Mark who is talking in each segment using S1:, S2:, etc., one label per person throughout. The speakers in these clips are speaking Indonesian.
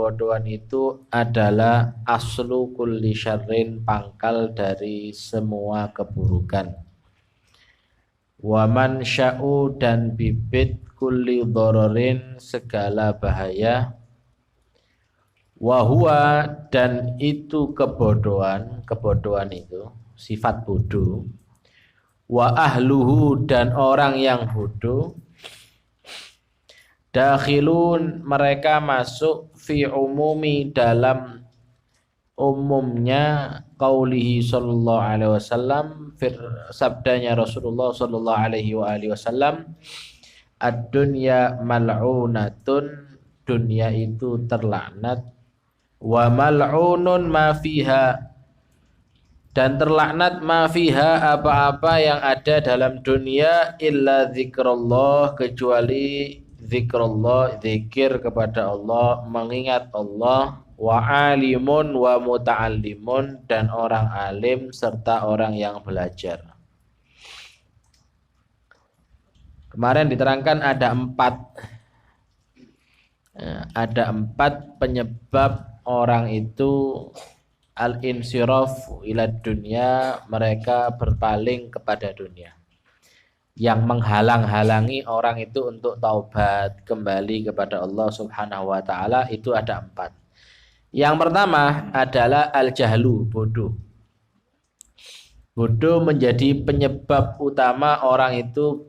S1: kebodohan itu adalah aslu kulli syarrin, pangkal dari semua keburukan. Waman sya'u, dan bibit kulli dhararin, segala bahaya. Wahua, dan itu kebodohan itu sifat bodoh. Wa ahluhu, dan orang yang bodoh. Dakhilun, mereka masuk fi umumi, dalam umumnya qaulihi sallallahu alaihi wasallam, sabdanya Rasulullah sallallahu alaihi wasallam, ad-dunya mal'unatun, dunia itu terlaknat, wa mal'unun ma fiha, dan terlaknat ma fiha, apa-apa yang ada dalam dunia, illa zikrullah, kecuali zikrullah, zikir kepada Allah, mengingat Allah, wa alimun wa muta'allimun, dan orang alim serta orang yang belajar. Kemarin diterangkan ada empat penyebab orang itu al-insiraf ila dunya, mereka berpaling kepada dunia, yang menghalang-halangi orang itu untuk taubat kembali kepada Allah Subhanahu wa taala. Itu ada 4. Yang pertama adalah al-jahlu, bodoh. Bodoh menjadi penyebab utama orang itu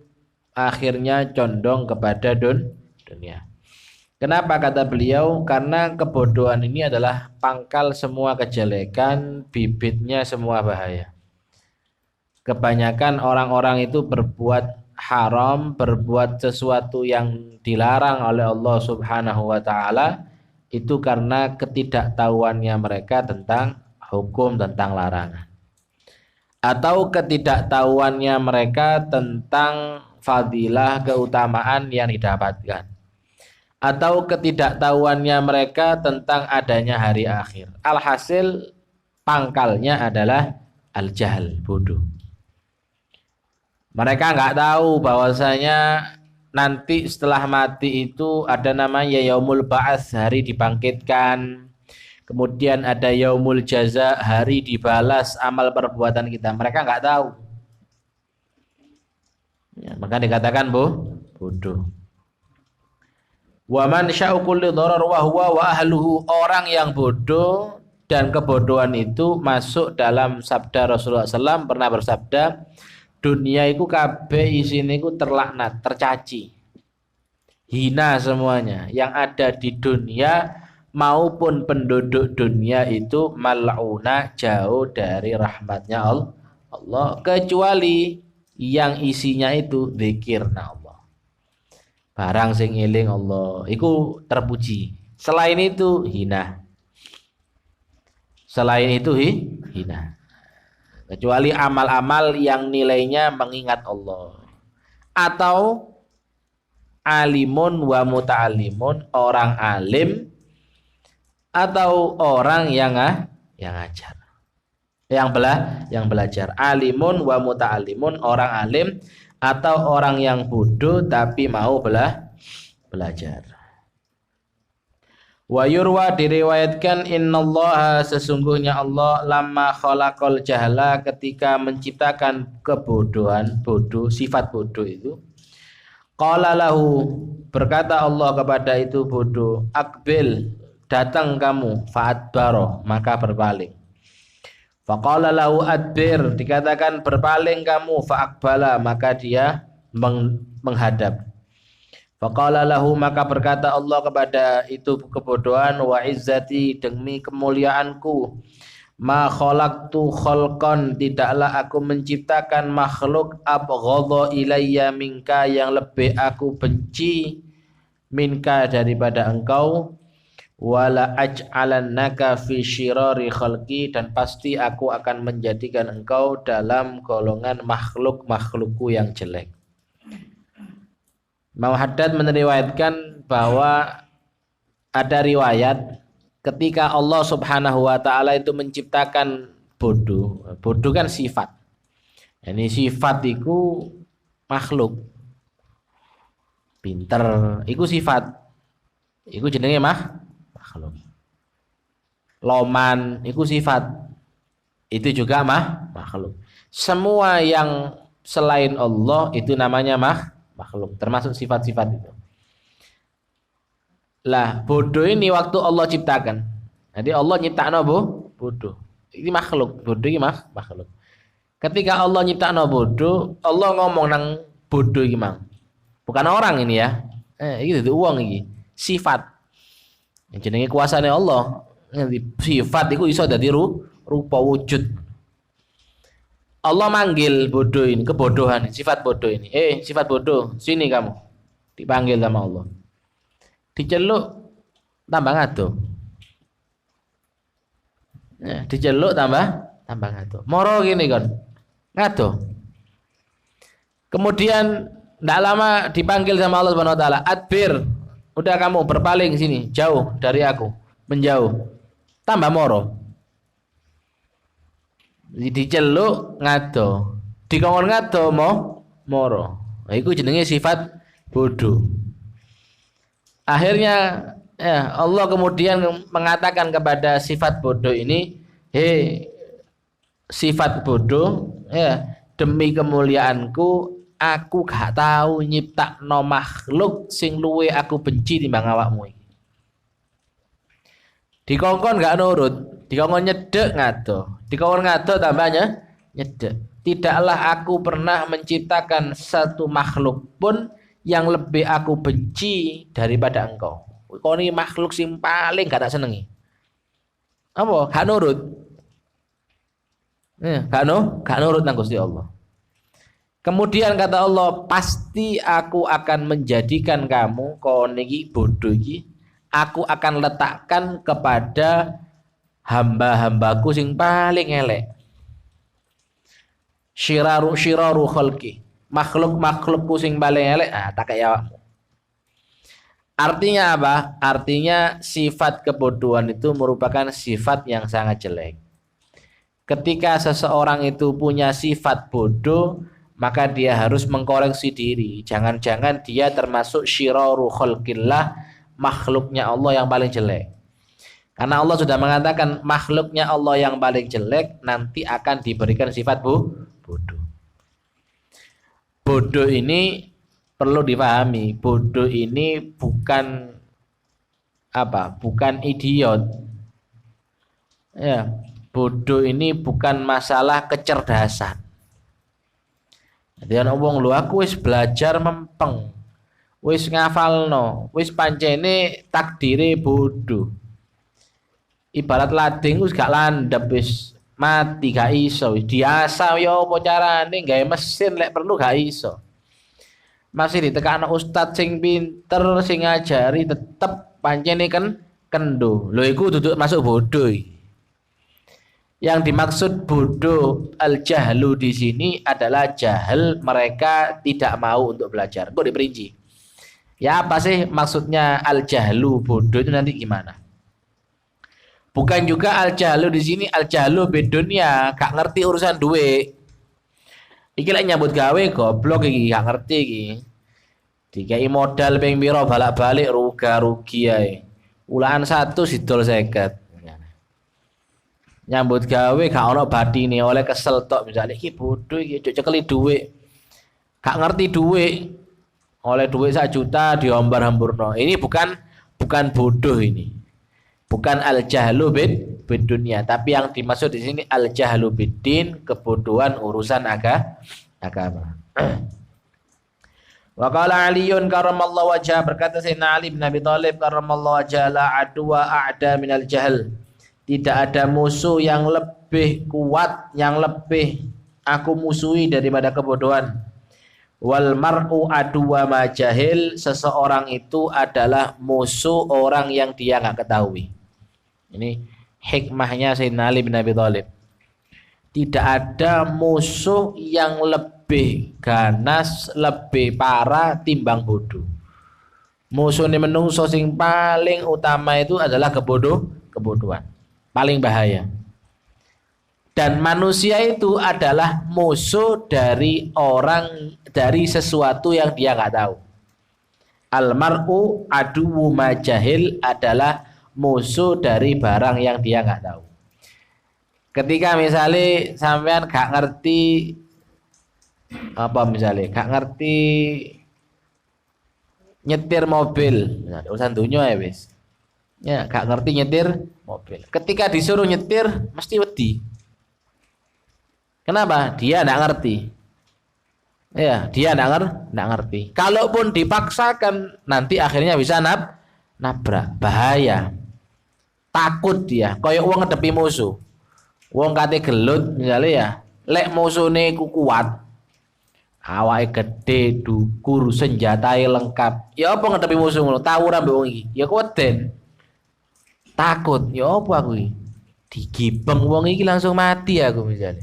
S1: akhirnya condong kepada dunia. Kenapa kata beliau? Karena kebodohan ini adalah pangkal semua kejelekan, bibitnya semua bahaya. Kebanyakan orang-orang itu berbuat haram, berbuat sesuatu yang dilarang oleh Allah Subhanahu wa taala, itu karena ketidaktahuannya mereka tentang hukum, tentang larangan. Atau ketidaktahuannya mereka tentang fadilah, keutamaan yang didapatkan. Atau ketidaktahuannya mereka tentang adanya hari akhir. Alhasil pangkalnya adalah al-jahl, bodoh. Mereka nggak tahu bahwasanya nanti setelah mati itu ada namanya yaumul ba'ats, hari dibangkitkan. Kemudian ada yaumul jaza, hari dibalas amal perbuatan kita. Mereka nggak tahu. Ya, maka dikatakan bodoh. Wa man sya'u kulli dharar wa huwa wa ahluhu, orang yang bodoh dan kebodohan itu masuk dalam sabda Rasulullah SAW, pernah bersabda, dunia itu kabeh isine iku terlaknat, tercaci, hina semuanya. Yang ada di dunia maupun penduduk dunia itu mal'una, jauh dari rahmatnya Allah, kecuali yang isinya itu zikirna Allah. Barang sing eling Allah iku terpuji. Selain itu hina. Selain itu hina. Kecuali amal-amal yang nilainya mengingat Allah. Atau alimun wa muta'allimun, orang alim atau orang yang ngajar. Yang belajar. Alimun wa muta'allimun, orang alim atau orang yang bodoh tapi mau belajar. Wa yurwa, diriwayatkan, innallaha, sesungguhnya Allah, lamma khalaqal jahla, ketika menciptakan kebodohan, bodoh, sifat bodoh itu, qala lahu, berkata Allah kepada itu bodoh, akbil, datang kamu, fa'adbaro, maka berpaling. Faqala lahu adbir, dikatakan berpaling kamu, fa'akbala, maka dia menghadap. Faqala lahu, maka berkata Allah kepada itu kebodohan, wa izzati, demi kemuliaanku, ma khalaqtu khalqan, tidaklah aku menciptakan makhluk, abghadha ilayya minka, yang lebih aku benci, minka, daripada engkau, wala aj'alannaka fi syirari khalqi, dan pasti aku akan menjadikan engkau dalam golongan makhluk-makhlukku yang jelek. Imam Haddad meriwayatkan bahwa ada riwayat ketika Allah Subhanahu wa taala itu menciptakan bodoh. Bodoh kan sifat. Ini sifat itu makhluk. Pinter iku sifat. Iku jenenge makhluk. Loman itu sifat. Itu juga makhluk. Semua yang selain Allah itu namanya makhluk, termasuk sifat-sifat itu. Lah, bodoh ini waktu Allah ciptakan. Jadi Allah nyiptakno bodoh. Ini makhluk, bodoh ini makhluk. Ketika Allah nyiptakno bodoh, Allah ngomong nang bodoh iki mang. Bukan orang ini ya. Iki itu uang iki. Sifat. Yang jenenge kuasane Allah. Sifat itu iso dadi rupa wujud. Allah manggil bodoh ini, kebodohan, sifat bodoh ini. Sifat bodoh, sini kamu. Dipanggil sama Allah. Diceluk tambah ngado. Diceluk tambah ngado. Moro gini kan. Ngado. Kemudian tidak lama dipanggil sama Allah Subhanahu wa taala, "Adbir." Udah kamu berpaling sini, jauh dari aku, menjauh. Tambah moro. Diceluk ngado, dikongkon ngado moro. Nah, itu jenenge sifat bodoh. Akhirnya Allah kemudian mengatakan kepada sifat bodoh ini, sifat bodoh, demi kemuliaanku aku gak tahu nyiptakno makhluk sing luwe aku benci timbang awakmu iki. Dikongkon gak nurut, dikongkon nyedek ngado, dikongkon ngado tambahnya nyedek. Tidaklah aku pernah menciptakan satu makhluk pun yang lebih aku benci daripada engkau. Kau ini makhluk sing paling gak tak senengi. Apa? Gak nurut. Gak nurut nang Gusti Allah. Kemudian kata Allah, pasti aku akan menjadikan kamu kau niki bodoh iki, aku akan letakkan kepada hamba-hambaku sing paling elek. Syiraru khalqi. Makhluk-makhlukku sing paling elek, tak kaya awakmu. Artinya apa? Artinya sifat kebodohan itu merupakan sifat yang sangat jelek. Ketika seseorang itu punya sifat bodoh, maka dia harus mengkoreksi diri. Jangan-jangan dia termasuk syiraru khalqillah, makhluknya Allah yang paling jelek. Karena Allah sudah mengatakan makhluknya Allah yang paling jelek nanti akan diberikan sifat bodoh. Bodoh ini perlu dipahami, bodoh ini bukan bukan idiot. Ya, bodoh ini bukan masalah kecerdasan. Jadi ana wong lho aku wis belajar mempeng. Wis ngafalno, wis pancene takdire bodoh. Ibarat lading wis gak landhep wis mati gak iso, diasah ya apa carane gawe mesin lek perlu gak iso. Masih ditekakno ustad sing pinter sing ngajari tetep pancene kendo. Lho iku duduk masuk bodoh. Yang dimaksud bodoh al-jahlu di sini adalah jahil, mereka tidak mau untuk belajar. Kok diperinci? Ya apa sih maksudnya al-jahlu bodoh itu nanti gimana? Bukan juga al-jahlu di sini al-jahlu bedunya, gak ngerti urusan duit. Iki lek nyambut gawe goblok iki, gak ngerti iki. Dikai modal ping pira balak-balik rugi ae. Ulaan 1 sidol 50. Nyambut gawe gak ono batine oleh kesel tok misalnya iki bodoh iki cekeli duit. Gak ngerti duit. Oleh duit 1 juta diombar-hamburno. Ini bukan bodoh ini. Bukan al-jahlu bid dunia, tapi yang dimaksud di sini al-jahlu biddin, kebodohan urusan agama. Wa qala Aliun karramallahu wajhah, berkata Sayyidina Ali bin Abi Thalib karramallahu wajhah, la adwa a'da minal jahl. Tidak ada musuh yang lebih kuat, yang lebih aku musuhi daripada kebodohan. Wal mar'u aduwa ma jahil, seseorang itu adalah musuh orang yang dia enggak ketahui. Ini hikmahnya Sayyidina Ali bin Abi Thalib. Tidak ada musuh yang lebih ganas, lebih parah timbang bodoh. Musuh ini menungso sing paling utama itu adalah kebodohan. Paling bahaya. Dan manusia itu adalah musuh dari sesuatu yang dia nggak tahu. Al mar'u aduwwu ma jahil adalah musuh dari barang yang dia nggak tahu. Ketika misalnya sampean gak ngerti apa misalnya gak ngerti nyetir mobil, nah, urusan dunia ya wis. Ya, gak ngerti nyetir mobil. Ketika disuruh nyetir mesti wedi. Kenapa? Dia nggak ngerti. Ya, dia nggak ngerti. Kalaupun dipaksakan nanti akhirnya bisa nabrak, bahaya. Takut dia, koyok wong ngedepi musuh. Wong kate gelut misalnya ya, lek musuhne ku kuat. Awake gede, dukur, senjatai lengkap. Ya apa ngedepi musuh ngono? Tawuran mbek wong iki. Ya kuweden. Takut. Ya apa aku iki? Digibeng wong iki langsung mati aku misalnya.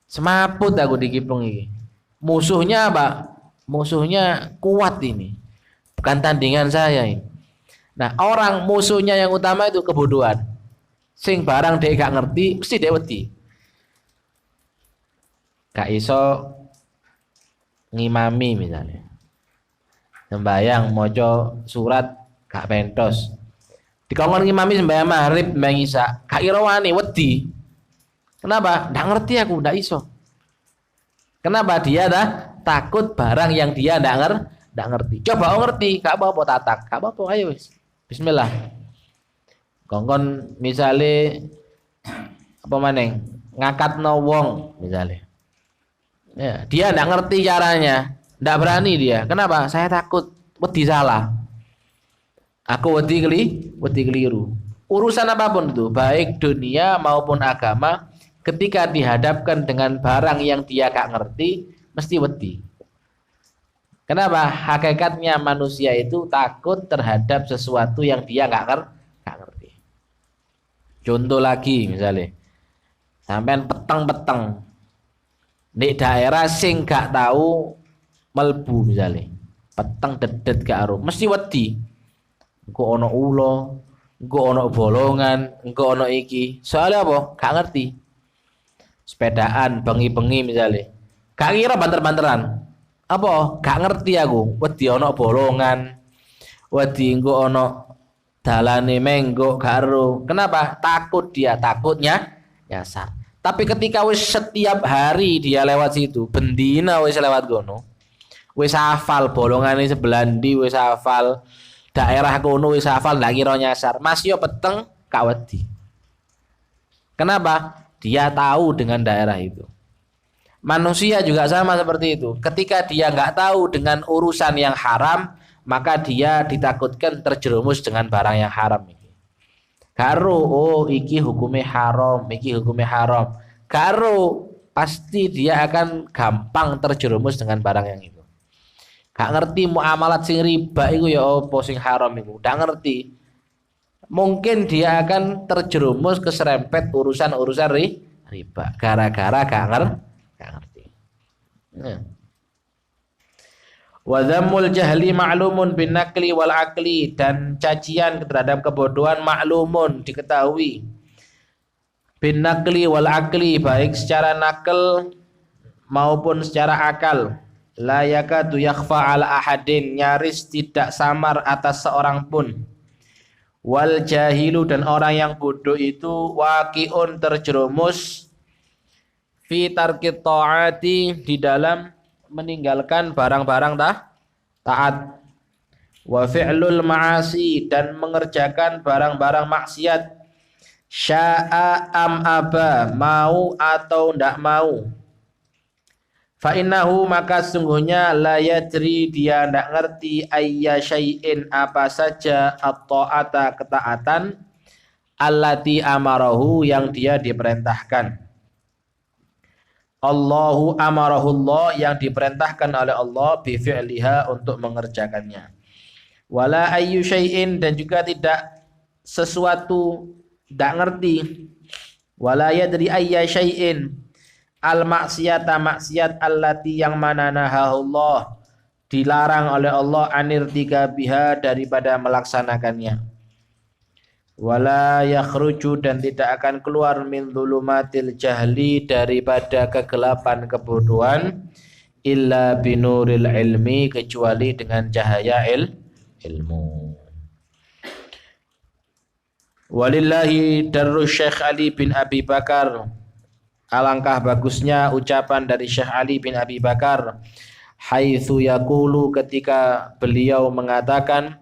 S1: Semaput aku digibeng iki. Musuhnya apa? Musuhnya kuat ini. Bukan tandingan saya ini. Nah, orang musuhnya yang utama itu kebodohan. Sing barang dia gak ngerti, mesti dia wedi. Gak iso ngimami misalnya. Sembayang moco surat gak pentos. Dikongkon ngimami sembayang maghrib, sembayang isya, gak kira wani wedi. Kenapa? Nggak ngerti aku, nggak iso. Kenapa? Dia dah takut barang yang dia nggak ngerti. Coba ngerti, gak apa-apa tatak, gak apa-apa, ayo wis. Bismillah. Kongkon misale apa maneng ngakatno wong misale. Ya, dia nggak ngerti caranya, nggak berani dia. Kenapa? Saya takut wedi salah. Aku wedi keliru. Urusan apapun itu, baik dunia maupun agama, ketika dihadapkan dengan barang yang dia gak ngerti, mesti wedi. Kenapa? Hakikatnya manusia itu takut terhadap sesuatu yang dia gak ngerti. Contoh lagi misalnya, sampean peteng-peteng di daerah sing gak tahu melbu misalnya, peteng dedet gak aruh, mesti wedi. Engko ono ulo, engko ono bolongan, engko ono iki. Soalnya apa? Gak ngerti. Sepedaan bengi-bengi misalnya, gak kira banter-banteran. Apa? Gak ngerti aku. Wedi ono bolongan, wedi engko ono dalane menggo karo. Kenapa? Takut dia, takutnya nyasar. Tapi ketika wis setiap hari dia lewat situ, bendina wis lewat gono, wis hafal bolongane sebelah ndi, wis hafal daerah kono, wis hafal, ndak kira nyasar. Mas yo peteng gak wedi. Kenapa? Dia tahu dengan daerah itu. Manusia juga sama seperti itu. Ketika dia nggak tahu dengan urusan yang haram, maka dia ditakutkan terjerumus dengan barang yang haram. Karo, oh iki hukumnya haram, iki hukumnya haram. Karo, pasti dia akan gampang terjerumus dengan barang yang itu. Gak ngerti muamalat sing riba itu ya apa sing haram itu. Gak ngerti. Mungkin dia akan terjerumus keserempet urusan-urusan riba gara-gara gak ngerti. Wa dhammul jahli ma'lumun bin nakli wal akli, dan cacian terhadap kebodohan ma'lumun diketahui bin nakli wal akli, baik secara nakal maupun secara akal. La yakadu yakhfa ala ahadin, nyaris tidak samar atas seorang pun. Wal jahilu, dan orang yang bodoh itu waqi'un, terjerumus fi tarkit ta'ati, di dalam meninggalkan barang-barang taat. Wa fi'lul ma'asi, dan mengerjakan barang-barang maksiat. Sya'a am aba, mau atau ndak mau. Fa innahu, maka sungguhnya la yadri, dia ndak ngerti ayya syai'in, apa saja at-ta'ata, ketaatan, allati amarahu, yang dia diperintahkan. Allahu amarahullah, yang diperintahkan oleh Allah, bi fi'liha, untuk mengerjakannya. Wala ayyu syai'in, dan juga tidak sesuatu, ndak ngerti. Wala yadri ayya syai'in al maksiata, maksiat allati, yang mana nahahullah, dilarang oleh Allah, anirtika biha, daripada melaksanakannya. Wala yakhruju, dan tidak akan keluar min dhulumatil jahli, daripada kegelapan kebodohan, illa binuril ilmi, kecuali dengan cahaya ilmu. Walillahi darru Syekh Ali bin Abi Bakar. Alangkah bagusnya ucapan dari Syekh Ali bin Abi Bakar haitsu yaqulu ketika beliau mengatakan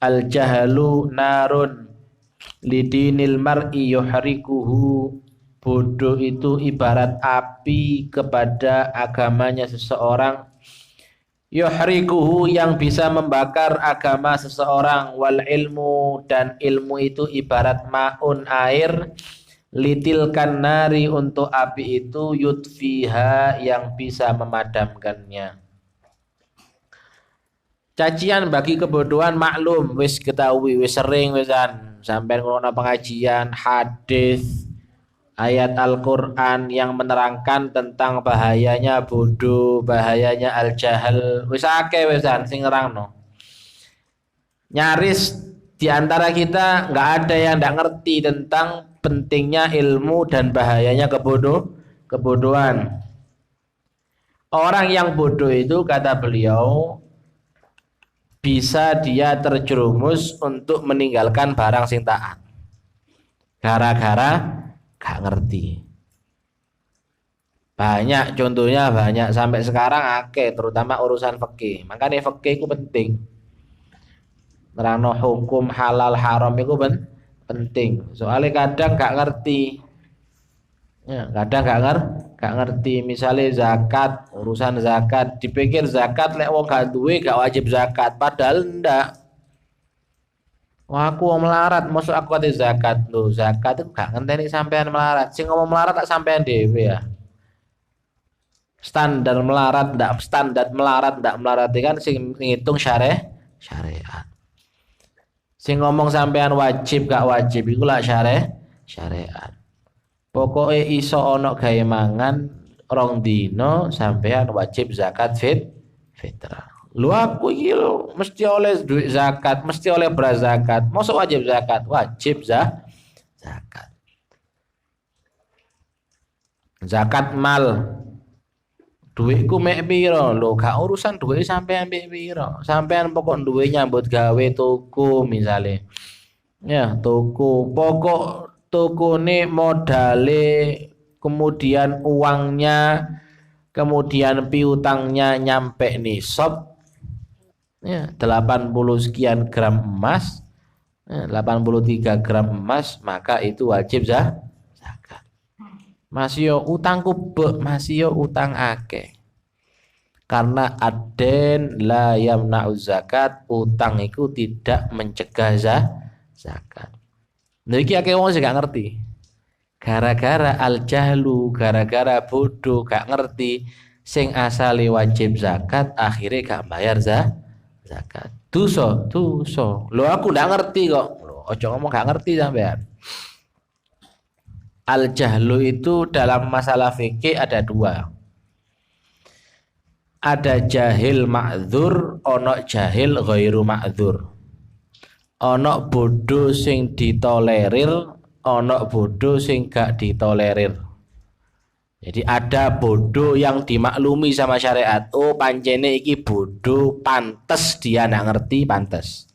S1: al jahalu narun lidinil mar'i yuhrikuhu, bodoh itu ibarat api kepada agamanya seseorang, yuhrikuhu yang bisa membakar agama seseorang, wal ilmu dan ilmu itu ibarat maun air, litilkan nari untuk api itu, yudfiha yang bisa memadamkannya. Cacian bagi kebodohan maklum, wis ketahui, wis sering wisan sampai ngono pengajian hadis ayat Al-Qur'an yang menerangkan tentang bahayanya bodoh, bahayanya al-jahal, wis akeh wisan sing nerangno. Nyaris di antara kita nggak ada yang nggak ngerti tentang pentingnya ilmu dan bahayanya kebodohan. Orang yang bodoh itu kata beliau bisa dia terjerumus untuk meninggalkan barang sing taat gara-gara gak ngerti. Banyak contohnya, banyak sampai sekarang akeh, terutama urusan fikih. Makanya fikih itu penting. Nerangno hukum halal haram itu penting. Soalnya kadang gak ngerti. Ya, kadang gak ngerti. Misalnya zakat, urusan zakat, dipikir zakat lek wong gak duwe gak wajib zakat, padahal ndak. Wah, aku mau melarat, masuk aku ate zakat. Loh, zakat itu gak ngenteni sampean melarat. Sing ngomong melarat tak sampean dhewe ya. Standar melarat ndak melarat kan sing ngitung syariat. Sing ngomong sampean wajib gak wajib iku lak syariat. Pokoknya iso ono gawe mangan rong dino sampean wajib zakat fitrah. Lu aku iki lho mesti oleh duit zakat, mesti oleh beras zakat. Mosok wajib zakat? Wajib zakat. Zakat mal. Duitku mek piro? Lho gak urusan duit sampean mek piro. Sampean pokok duwe nyambut gawe toko misale. Ya, toko. Pokok tokone modale, kemudian uangnya, kemudian piutangnya nyampe nisab. Ya, 80 sekian gram emas, 83 gram emas, maka itu wajib zakat. Masih yo utangku masih yo utang akeh. Karena aden la yamna'u zakat, utang itu tidak mencegah zakat. Niki akeh wong sing gak ngerti. Gara-gara al-jahlu, gara-gara bodoh gak ngerti, sing asale wajib zakat akhirnya gak bayar zakat. Dosa. Lho aku ndak ngerti kok. Lho aja ngomong gak ngerti sampean. Al-jahlu itu dalam masalah fikih ada dua. Ada jahil ma'dzur, ono jahil ghairu ma'dzur. Ono bodoh sing ditolerir, ono bodoh sing gak ditolerir. Jadi ada bodoh yang dimaklumi sama syariat. Oh pancene iki bodoh, pantes dia ndak ngerti, pantes.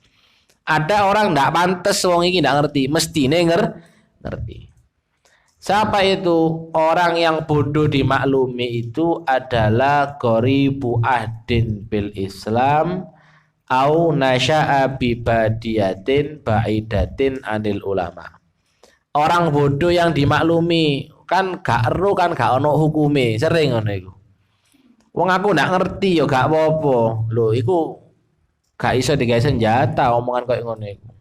S1: Ada orang ndak pantes wong iki ndak ngerti, mestine ngerti. Siapa itu? Orang yang bodoh dimaklumi itu adalah qoribu ahdin bil Islam au nasya'a bi badiyatin ba'idatin anil ulama. Orang bodoh yang dimaklumi kan gak ero kan gak ono hukume, sering ngono iku. Wong aku ndak ngerti ya gak apa-apa. Lho iku gak iso digawe senjata omongan koyo ngono iku.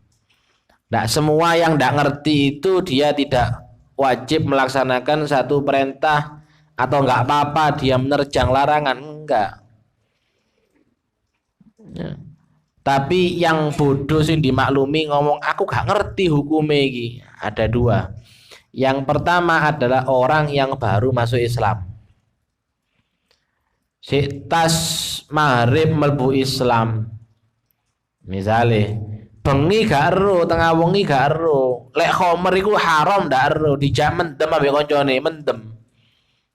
S1: Ndak semua yang ndak ngerti itu dia tidak wajib melaksanakan satu perintah atau enggak apa-apa dia menerjang larangan, enggak. Ya. Tapi yang bodoh sing dimaklumi ngomong aku gak ngerti hukume iki. Ada dua. Yang pertama adalah orang yang baru masuk Islam. Si tas maghrib mlebu Islam. Misale bengi gak ero, tengah wengi gak ero. Lek khomer iku haram ndak ero, dijak mendem ambek koncone, mendem.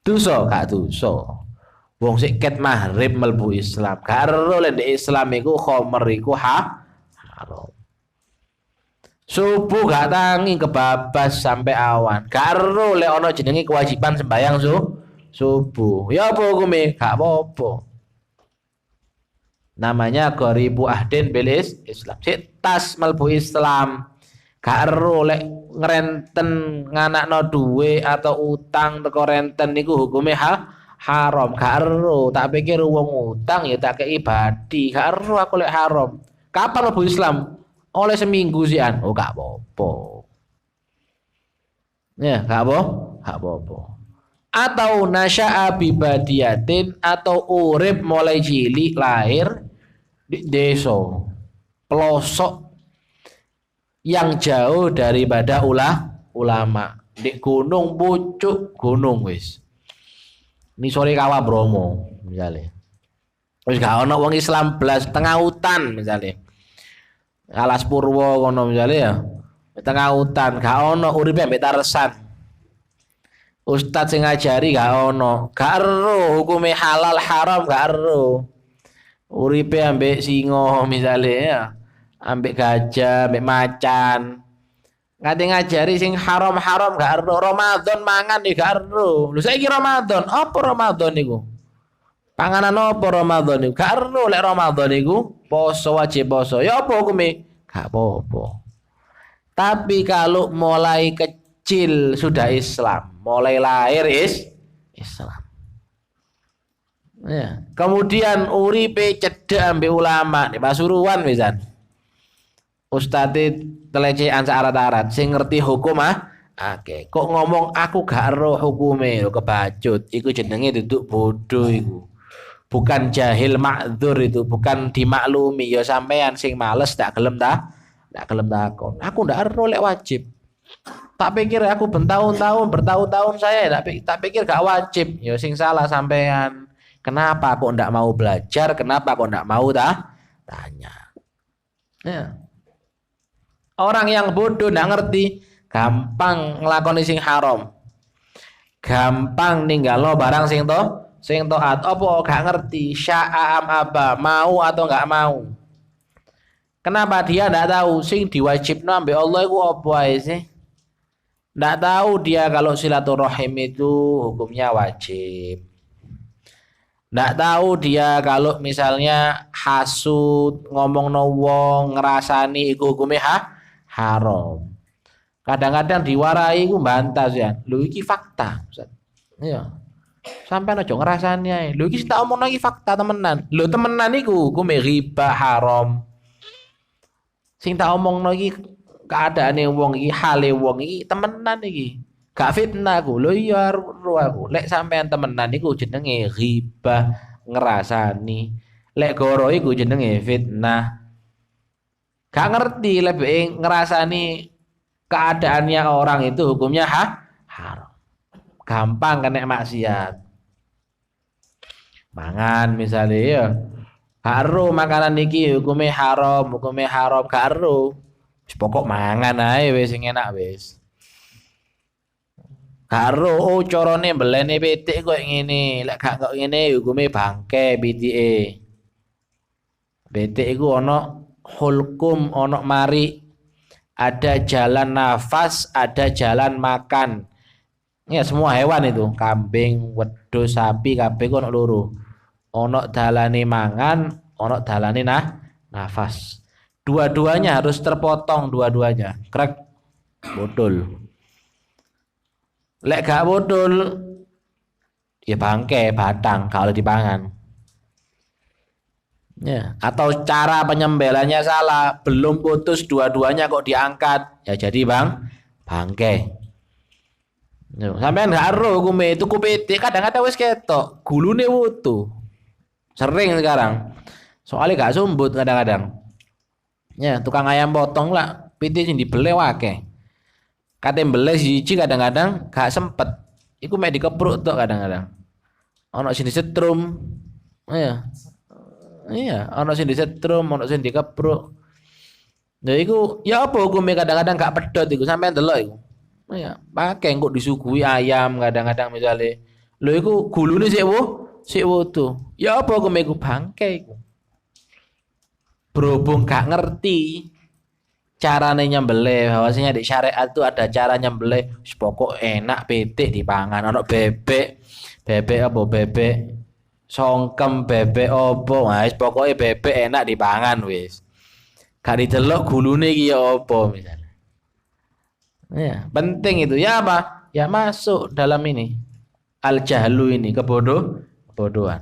S1: Dosa gak dosa. Wong sik ket maghrib mlebu Islam, gak ero lek Islam iku khomer iku haram. Subuh gak tangi kebabas sampai awan. Gak ero lek ana jenenge kewajiban sembahyang subuh. Ya apa hukume? Gak apa-apa. Namanya gharibu ahdin bil Islam. Sik tas mlebu Islam. Gak ero lek ngrenten nganakno duwe atau utang teko renten niku hukume haram. Gak ero. Tak pikir wong utang ya tak kei badi. Gak ero aku lek haram. Kapan mlebu Islam? Oleh seminggu sian. Oh gak apa-apa. Ya, gak apa? Gak apa-apa. Atau nasya'a bibadiyatin atau urip mulai cilik lahir di desa pelosok yang jauh daripada ulama di gunung pucuk gunung wis. Ini sore Kawah Bromo misalnya. Wis gak ono wong Islam blas tengah hutan misalnya. Alas Purwo kono misalnya ya. Tengah hutan gak ono uripe ambek taresan. Ustadz sing ngajari gak ono, gak ero hukume halal haram gak ero. Uripe ambek singo misalnya ya. Ambek gajah, ambek macan. Ngate ngajari sing haram-haram gak ero. Ramadan mangan ya gak ero. Lho saiki Ramadan, apa Ramadan niku? Panganan apa Ramadan niku? Gak ero lek Ramadan niku poso wajib poso. Ya apa hukume? Gak apa-apa. Tapi kalau mulai kecil sudah Islam, mulai lahir Islam. Ya. Kemudian uripe cedhek ambek ulama di Pasuruan pisan. Ustadz telecehan syarat-syarat sing ngerti hukum akeh. Kok ngomong aku gak ero hukume lho kebacut. Iku jenenge duduk bodoh iku. Bukan jahil ma'dzur itu, bukan dimaklumi ya sampean sing males tak gelem takon. Aku ndak ero lek wajib. Tak pikir aku bertahun-tahun saya tak pikir gak wajib. Ya sing salah sampean. Kenapa kok ndak mau belajar? Kenapa kok ndak mau tanya? Ya. Orang yang bodoh ndak ngerti, gampang nglakoni sing haram. Gampang ninggalo barang sing taat. Apa gak ngerti sya'am apa, mau atau enggak mau. Kenapa dia ndak tahu sing diwajibno ambek Allah iku apa ae sih? Ndak tahu dia kalau silaturahim itu hukumnya wajib. Ndak tahu dia kalau misalnya hasud, ngomongno wong, ngrasani iku hukumnya haram. Kadang-kadang diwarai iku bantah ya. Lho iki fakta, Ustaz. Iya. Sampai aja ngrasani ae. Lho iki tak omongno iki fakta temenan. Lho temenan iku hukume riba haram. Sing tak omongno iki keadaane wong iki, hale wong iki temenan iki. Gak fitnah aku. Lho iya aku. Lek sampean temenan iku jenenge ghibah, ngrasani. Lek goro iku jenenge fitnah. Gak ngerti lebih ngrasani keadaannya orang itu hukumnya haram. Gampang kena maksiat. Mangan misalnya ya. Gak ero makanan iki hukumnya haram gak ero. Pokok mangan ae wis sing enak wis. Gak ero oh carane mbelene pitik kok ngene. Lek gak kok ngene hukume bangke pitike. Pitik iku ana hulkum, ana mari. Ada jalan nafas, ada jalan makan. Ya semua hewan itu, kambing, wedhus, sapi, kabeh ku ana loro. Ana dalane mangan, ana dalane nafas. Dua-duanya harus terpotong dua-duanya. Krek bodol. Lek gak bodol ya bangke, batang kalau dipangan. Ya, atau cara penyembelihannya salah, belum putus dua-duanya kok diangkat, ya jadi bangke. Sampean gak ero hukume tuku pitik kadang-kadang wis ketok, gulune wutu. Sering sekarang. Soalnya gak sumbut kadang-kadang. Ya, tukang ayam potong lah, pitik sing dibele akeh. Kate mbele siji kadang-kadang gak sempet. Iku mek dikepruk tok kadang-kadang. Ana sing disetrum. Ya. Iya, ana sing disetrum, ana sing dikepruk. Lha iku ya apa hukume kadang-kadang gak pedhot iku sampean delok iku. Iya, pakai kok disuguhi ayam kadang-kadang misale. Lho iku gulune sik wudu. Ya apa hukume iku bangke iku. Berhubung gak ngerti carane nyembelih, bahwasanya di syariat itu ada cara nyembelih, pokok enak pitik dipangan, ono bebek apa bebek songkem bebek opo, wis pokoke bebek enak dipangan wis. Gak didelok gulune iki ya apa misalnya. Ya, penting itu. Ya apa? Ya masuk dalam ini. Al-jahlu ini kebodohan.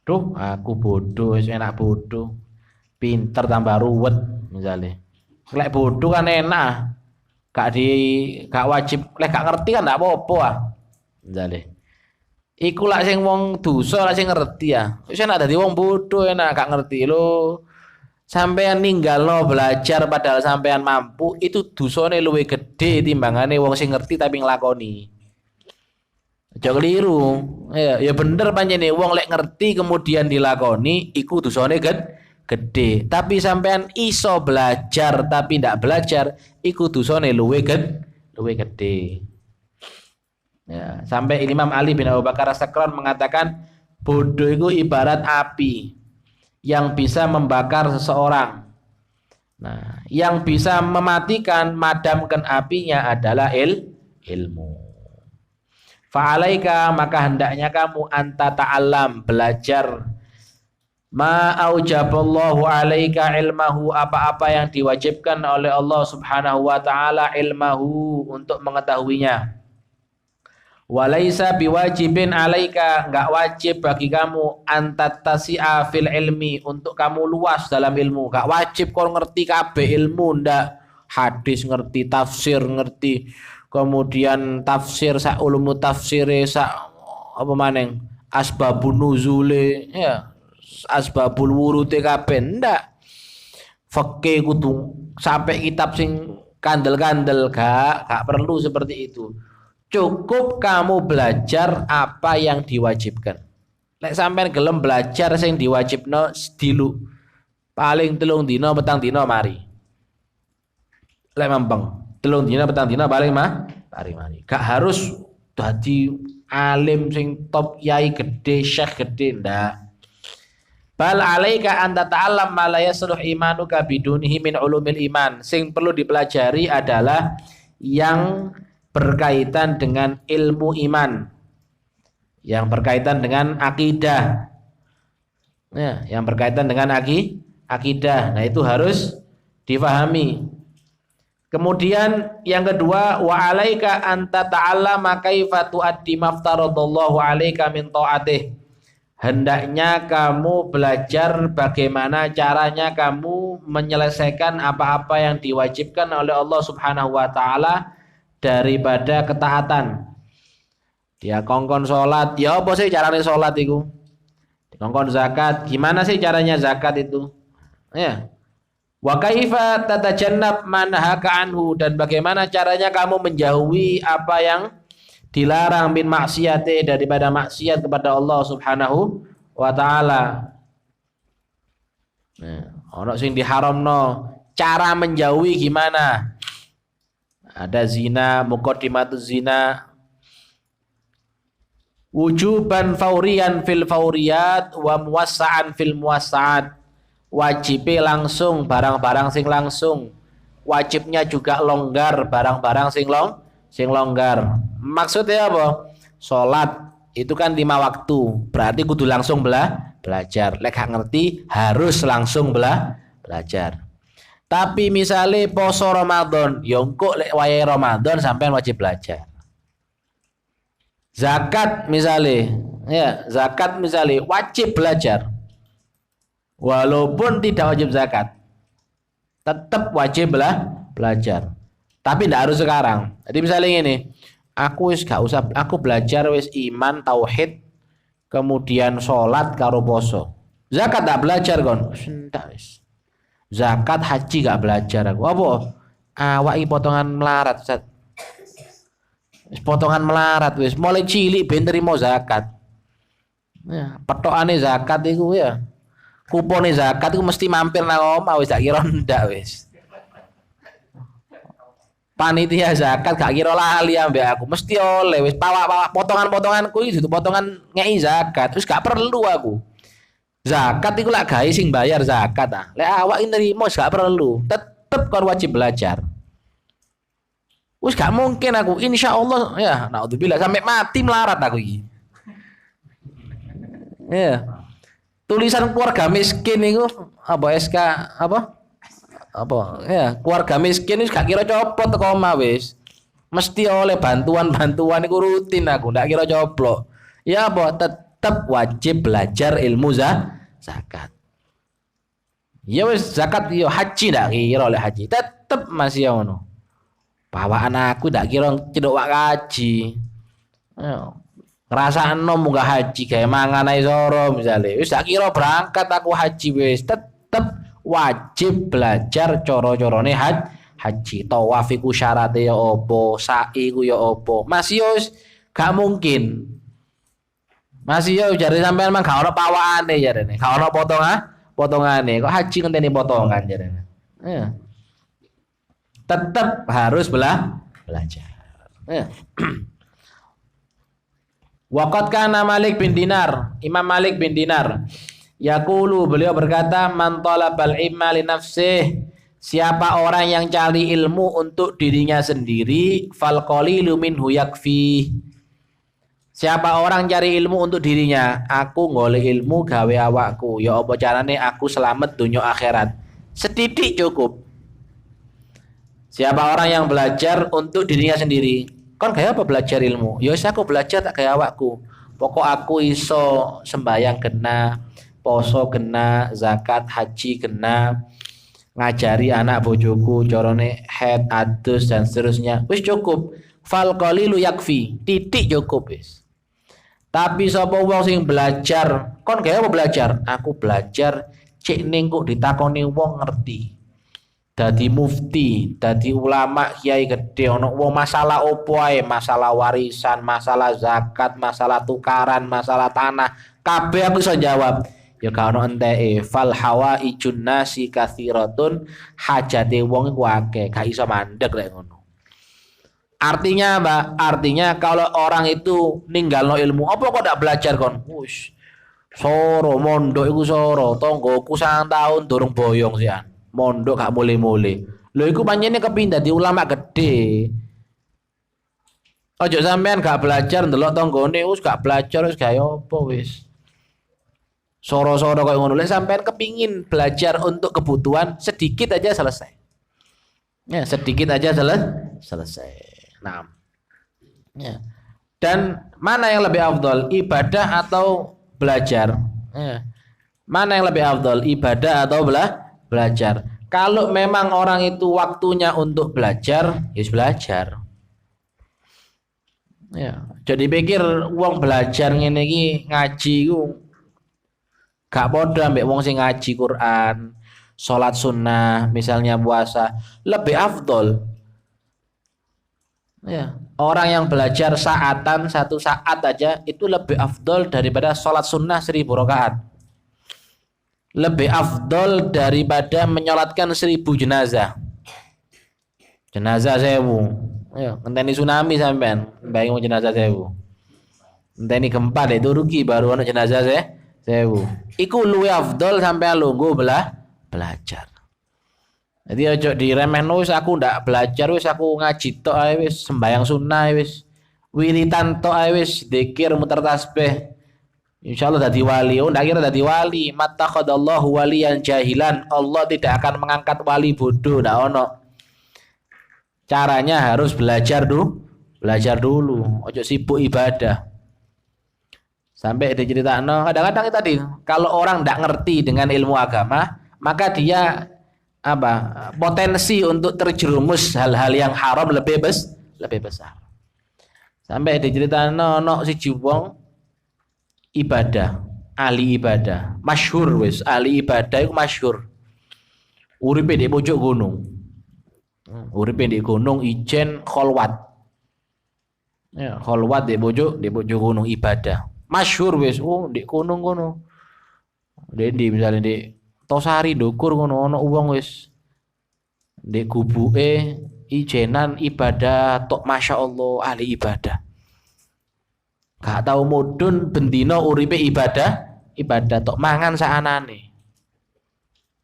S1: Duh, aku bodoh, enak bodoh. Pinter tambah ruwet misalnya. Lek bodoh kan enak. Gak wajib, lek gak ngerti kan gak apa-apa ah. Misalnya. Iku lak sing wong dosa lak sing ngerti ya. Wis enak dadi wong bodoh enak gak ngerti lho. Sampean ninggalno belajar padahal sampean mampu itu dosane luwih gede timbangane wong sing ngerti tapi nglakoni. Aja keliru. Ya bener pancene wong lek ngerti kemudian dilakoni iku dosane gede. Tapi sampean iso belajar tapi ndak belajar iku dosane luwih gede. Ya, sampai Imam Ali bin Abu Bakar As-Sakran mengatakan bodoh itu ibarat api yang bisa membakar seseorang. Nah, yang bisa mematikan, madamkan apinya adalah ilmu. Fa'alaika, maka hendaknya kamu anta ta'allam, belajar ma aujaballahu alaika ilmahu, apa-apa yang diwajibkan oleh Allah Subhanahu wa taala ilmahu, untuk mengetahuinya. Walaisa biwajibin alaika, enggak wajib bagi kamu antattasi'a fil ilmi, untuk kamu luas dalam ilmu. Enggak wajib kau ngerti kabeh ilmu, ndak. Hadis ngerti, tafsir ngerti, kemudian tafsir sak ulumu tafsire sak apa maneng asbabun nuzule ya, asbabul wurute kabeh ndak. Fikih kudu sampai kitab sing kandel-kandel, gak perlu seperti itu. Cukup kamu belajar apa yang diwajibkan. Lek sampean gelem belajar sing diwajibno dilu. Paling 3 dina petang dina mari. Lek mampeng 3 dina petang dina paling mari. Gak harus dadi alim sing top yai gede, syekh gede ndak. Bal alaika an tata'allam ma la yasluh imanuka bidunihi min ulumil iman. Sing perlu dipelajari adalah yang berkaitan dengan ilmu iman, yang berkaitan dengan akidah, ya, yang berkaitan dengan akidah. Nah itu harus difahami. Kemudian yang kedua, wa alaika anta ta'allama kaifa tuaddi maftaradallahu alaika min ta'atih. Hendaknya kamu belajar bagaimana caranya kamu menyelesaikan apa-apa yang diwajibkan oleh Allah Subhanahu wa taala daripada ketaatan. Dia kongkon sholat, ya apa sih caranya sholat itu? Kongkon zakat, gimana sih caranya zakat itu? Ya. Wa kaifa tatajannab man nahaka anhu, dan bagaimana caranya kamu menjauhi apa yang dilarang min maksiate, daripada maksiat kepada Allah Subhanahu wa taala. Nah, ono sing diharamno, cara menjauhi gimana? Ada zina, muqaddimatuz zina, wujuban faurian fil fauriyat wa muwassa'an fil muwassa'at. Wajibe langsung barang-barang sing langsung, wajibnya juga longgar barang-barang sing longgar. Maksudnya apa? Salat itu kan 5 waktu, berarti kudu langsung belajar. Lek gak ngerti harus langsung belajar. Tapi misalnya poso Ramadan, yongko lek wayahe Ramadan sampean wajib belajar. Zakat misalnya, ya, zakat misalnya wajib belajar. Walaupun tidak wajib zakat, tetap wajib belajar. Tapi tidak harus sekarang. Jadi misalnya ini, aku wis gak usah, aku belajar wis iman, tauhid, kemudian sholat karo poso. Zakat tak belajar kon, enggak wis. Zakat haji gak belajar aku. Apa? Awaki potongan melarat, Ustaz. Wis potongan melarat wis mulai cilik ben nerimo zakat. Ya, petokane zakat iku ya. Kupone zakat iku mesti mampir nang omah wis tak kira ndak wis. Panitia zakat gak kira lali ambek aku, mesti oleh wis pawak-pawak potongan-potonganku iki itu potongan ngei zakat, wis gak perlu aku. Zakat iku lak gawe sing bayar zakat ah. Lek awak nrimo gak perlu, tetep kon wajib belajar. Wis gak mungkin aku insya Allah ya naudzubillah sampai mati melarat aku iki. Ya. Tulisan keluarga miskin itu apa SK apa? Apa? Ya, keluarga miskin wis gak kira copot teko omah wis. Mesti oleh bantuan-bantuan iku rutin aku, ndak kira coplok. Ya apa tetep wajib belajar ilmu zakat. Ya wis zakat yo haji ndak kira oleh haji. Tetep masih ngono. Bawaan aku ndak kira cedok wak haji. Ya. Ngrasakno munggah haji gawe mangan ae soro misale. Wis tak kira berangkat aku haji wis tetep wajib belajar cara-carane haji. Tawaf iku syarate ya apa, sa'i ku ya apa. Masih yo gak mungkin. Masih yo jare sampean mah gak ono pawakane jarene. Gak ono potongane. Kok haji ngenteni potongan jarene. Ya. Tetep harus belajar. Ya. Waqat kana Malik bin Dinar, Imam Malik bin Dinar. Yaqulu beliau berkata, man talabal ilma li nafsih, siapa orang yang cari ilmu untuk dirinya sendiri, fal qalilu minhu yakfi. Siapa orang cari ilmu untuk dirinya, aku golek ilmu gawe awakku, ya apa carane aku selamat dunia akhirat. Setitik cukup. Siapa orang yang belajar untuk dirinya sendiri, kon kayak apa belajar ilmu? Ya aku belajar tak kayak awakku. Pokok aku iso sembayang kena, poso kena, zakat, haji kena, ngajari anak bojoku carane head, adus dan seterusnya. Wis cukup. Fal qalilu yakfi. Titik cukup wis. Tapi sapa wong sing belajar, kon kayak apa belajar? Aku belajar cek ning kok ditakoni wong ngerti. Dadi mufti, dadi ulama kiai gede ono wong masalah opo ae, masalah warisan, masalah zakat, masalah tukaran, masalah tanah, kabeh aku iso jawab. Ya gak ono enteke. Fal hawaijun nasi katsiratun, hajate wong iku akeh, gak iso mandek lek ngono. Artinya apa? Artinya kalau orang itu ninggalno ilmu, apa kok ndak belajar kon? Wush. Soro mondok iku soro, tonggoku 9 tahun durung boyong sian. Mondok gak mulai-mulai. Lho iku pancene kepin dadi ulama gede. Ojo sampean gak belajar ndelok tanggane wis gak belajar wis gawe apa wis. Soro-soro koyo ngono. Lek sampean kepingin belajar untuk kebutuhan sedikit aja selesai. Ya, sedikit aja selesai. Nah. Ya. Dan mana yang lebih afdal, ibadah atau belajar? Ya. Mana yang lebih afdal, ibadah atau belajar? Kalau memang orang itu waktunya untuk belajar, ya belajar. Ya, jadi pikir wong belajar ngene iki ngaji ku gak padha ambek wong sing ngaji Quran, salat sunnah, misalnya puasa, lebih afdol. Ya, orang yang belajar saatan 1 saat aja itu lebih afdol daripada salat sunnah 1000 rakaat. Lebih afdol daripada menyolatkan 1000 jenazah. Jenazah 1000. Ayo, ngenteni tsunami sampean, bayang jenazah 1000. Ngenteni gempa deh Turki baru ana jenazah 1000. Iku luwih afdol sampean lungguh belajar. Jadi ojo diremehno wis aku ndak belajar wis aku ngaji tok ae wis sembayang sunnah wis wiritan tok ae wis zikir muter tasbih. Insyaallah dadi wali. Oh ndak kira dadi wali. Mattakhadallahu waliyan jahilan. Allah tidak akan mengangkat wali bodoh, ndak ono. Caranya harus belajar dulu. Ojo sibuk ibadah. Sampai diceritakno kadang-kadang tadi kalau orang ndak ngerti dengan ilmu agama, maka dia potensi untuk terjerumus hal-hal yang haram lebih besar. Sampai diceritakno ono siji wong ibadah, ahli ibadah, masyhur wis, ahli ibadah iku masyhur. Uripe di pojok gunung. Uripe di gunung ijen kholwat. Ya, kholwat di pojok gunung ibadah. Masyhur wis, di gunung kono. Di misalnya di Tosari Dokur ngono ono wong wis. Di gubuke ijenan ibadah tok masyaallah ahli ibadah. Gak tahu mudun bendino uripe ibadah ibadah tok mangan saanane.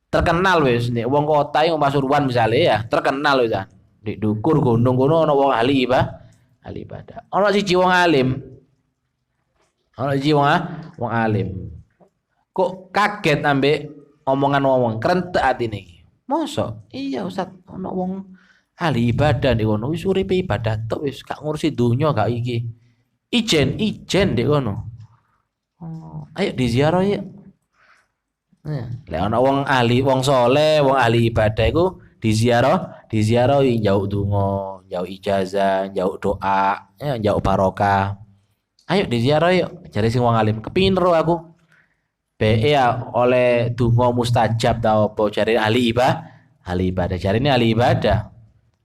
S1: Terkenal wis nek wong kota yang Pasuruan misalnya ya, terkenal wis kan. Di dukur gunung kono ana wong ahli ibadah. Ana siji wong alim. Ana siji wong alim. Kok kaget ambek omongan-omong krentek atine iki. Mosok? Iya Ustaz, ana wong ahli ibadah ndek kono wis uripe ibadah tok wis gak ngurusi donya gak iki. Ijen ndek kono. Oh, ayo diziarah yuk. Lek ana wong ahli, wong saleh, wong ahli ibadah iku diziarah njauk donga, njauk ijazah, njauk doa, ya njauk barokah. Ayo diziarah yuk, jare sing wong alim. Kepingin ro aku. Ya oleh donga mustajab ta apa jare ahli ibadah. Jare ini ahli ibadah.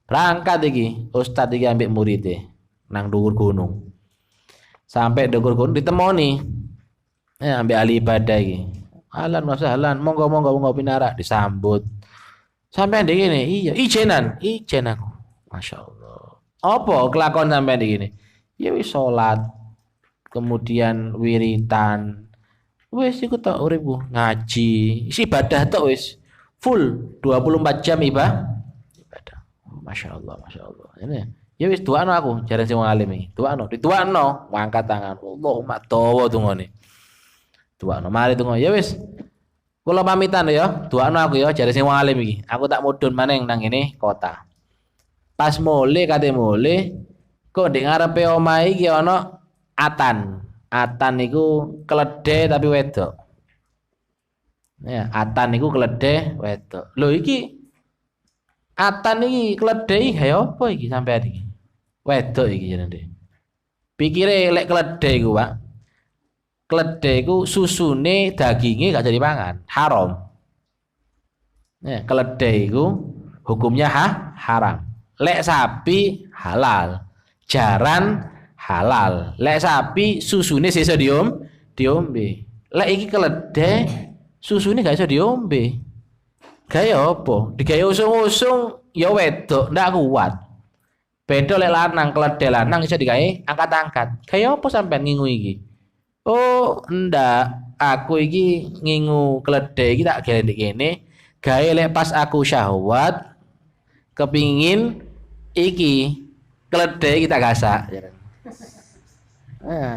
S1: Berangkat iki, ustaz iki ambek muridé nang dhuwur gunung. Sampai dhuwur gunung ditemoni. Ambek ahli ibadah iki. Ahlan wa sahlan, monggo pinara disambut. Sampai ndek ngene, iya ijen aku. Masyaallah. Apa kelakon sampai ndek ngene? Ya wis salat, kemudian wiritan. Wis iku tok uripku, ngaji, isi ibadah tok wis. Full 24 jam ibadah. Masyaallah. Ini ya wis doano aku, jare sing wong alim iki. Dituakno, ngangkat tangan. Allahumma dawa tungone. Doano mari tunggu ya wis. Kula pamitan ya, doano aku ya jare sing wong alim iki. Aku tak mudhun maneng nang ngene kota. Pas mule kate mule kok ndek ngarepe omah iki ana atan. Atan niku keledhe tapi wedok. Ya, atan niku keledhe wedok. Lho iki atan iki keledhe iki ya apa iki sampean iki? Wedok iki jenenge. Pikire lek keledhe iku, Pak. Keledai ku susune dagingnya gak jadi pangan, haram. Ya, keledai ku hukumnya haram. Lek sapi halal, jaran halal. Lek sapi susune sisa diombe. Lek iki keledai susune gak iso diombe. Gaya apa? Digaya usung-usung ya wedok ndak kuat. Beda lek lanang, keledai lanang iso digawe angkat-angkat. Gaya apa sampean ngingu iki? Oh, ndak. Aku iki ngingu keledai iki tak gawe kene. Gawe lek pas aku syahwat kepingin iki keledai kita gasak.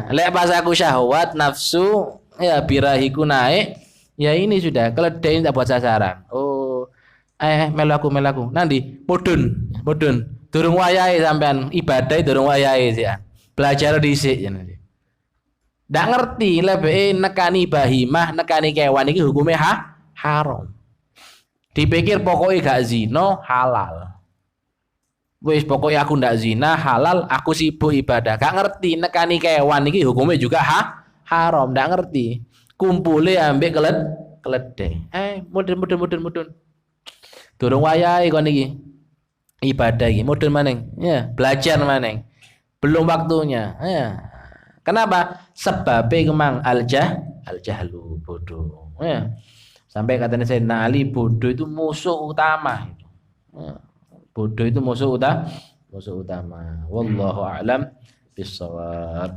S1: Lek pas aku syahwat nafsu ya birahiku naik, ya ini sudah keledai ini tak buat sasaran. Oh, melu aku. Nanti mudun. Durung wayahe sampean ibadah durung wayahe sih. Belajar dhisik jenenge. Ndak ngerti lebih nekani bahimah, nekani kewan iki hukumnya haram. Dipikir pokoknya gak zina halal. Wis pokoknya aku ndak zina halal, aku sibuk ibadah. Gak ngerti nekani kewan iki hukumnya juga haram, ndak ngerti. Kumpule ambek keledai. Mudun. Durung wayahe kon iki. Ibadah iki mudun maneng. Ya, belajar maneng. Belum waktunya. Ya. Kenapa? Sebabnya kemang al-jahlu bodoh. Ya. Sampai katanya Sayyidina Ali bodoh itu musuh utama. Ya. Bodoh itu musuh utama. Wallahu a'lam bishawab.